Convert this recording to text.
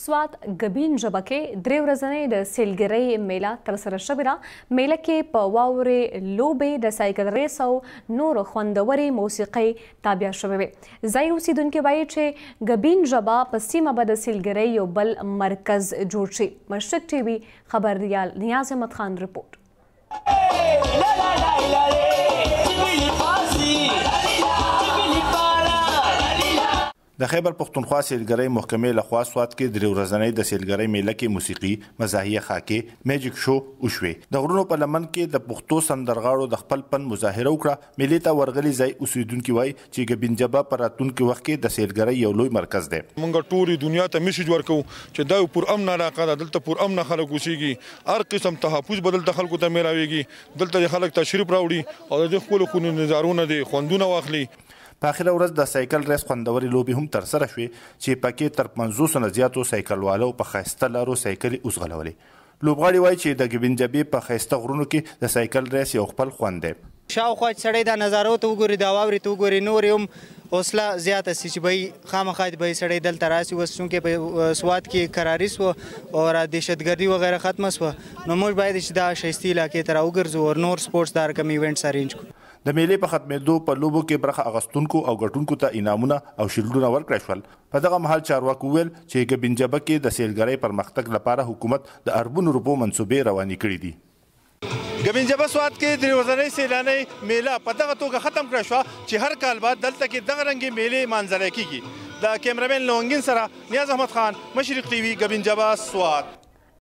سوات ګبین ژبه کې درې ورځنۍ د سیلګرۍ میله ترسره شوې ده. میله کې په واورې لوبې، د سایکل ریس او نور خوندورې موسیقۍ تابع شوې وې. ځایي اوسیدونکي وایي چې ګبین ژبه په سیمه به د سیلګرۍ یو بل مرکز جوړ شي. مشرق ټي وي خبریال نیاز احمد خان رپورټ. د خیبر پښتونخوا سیلګرۍ محکمې لخوا سوات کې درې ورځنۍ د سیلګرۍ میله کې موسیقي، مزاحیه خاکې، میجیک شو وشوې. د غرونو په لمن کې د پښتو سندرغاړو د خپل فن مظاهره وکړه. میلې ته ورغلي ځای اوسیدونکي وایي چې ګبین ژبه په راتلونکي وخت کې د سیلګرۍ یو لوی مرکز دی. موږ ټولې دنیا ته میسج ورکوو چې دا پر امن علاقه ده، دلته پر امن خلک اوسېږي، هر قسم تحفظ به دلته خلکو ته میلاویږي، دلته خلک تشریف راوړي او د خپلو خونو نظارونه دي خوندونه واخلي. په اخره ورځ د سایکل ریس خوندورې لوبې هم ترسره شوې چې پکې تر 500 نه زیاتو سایکلوالو په ښایسته لارو سایکلې وځغلولې. لوبغاړي وایي چې د ګبین ژبې په ښایسته غرونو کې د سایکل ریس یو خپل خوند دی. شاوخوا چې سړی دا نظارو ته وګوري، دا واورې ته وګوري، نور هم حوصله زیاته سي چې به خامخا به سړی دلته راسي. اوس چونکې په سوات کې کراري سوه او دهشتګردي وغیره ختمه سوه، نو موږ باید چې دا ښایستې علاقې ته راوګرځو او نور سپورټس دا رقم ایونټس ارینج کړو. د میلې په ختمېدو په لوبو کې برخه اخیستونکو او ګټونکو ته انعامونه او شیلډونه ورکړل شول. په دغه مهال چارواکو وویل چې ګبین ژبه کې د سیلګرۍ پرمختګ لپاره حکومت د اربونو روپو منصوبې روانې کړي دي. ګبین ژبه سوات کې درې ورځنۍ سیلانۍ میله په دغه توګه ختم کړه شوه چې هر کال بعد دلته کې دغه رنګې میلې مانځلی کیږي. د کیمرامین لونګین سره نیاز احمد خان، مشرق ټي وي، ګبین ژبه سوات.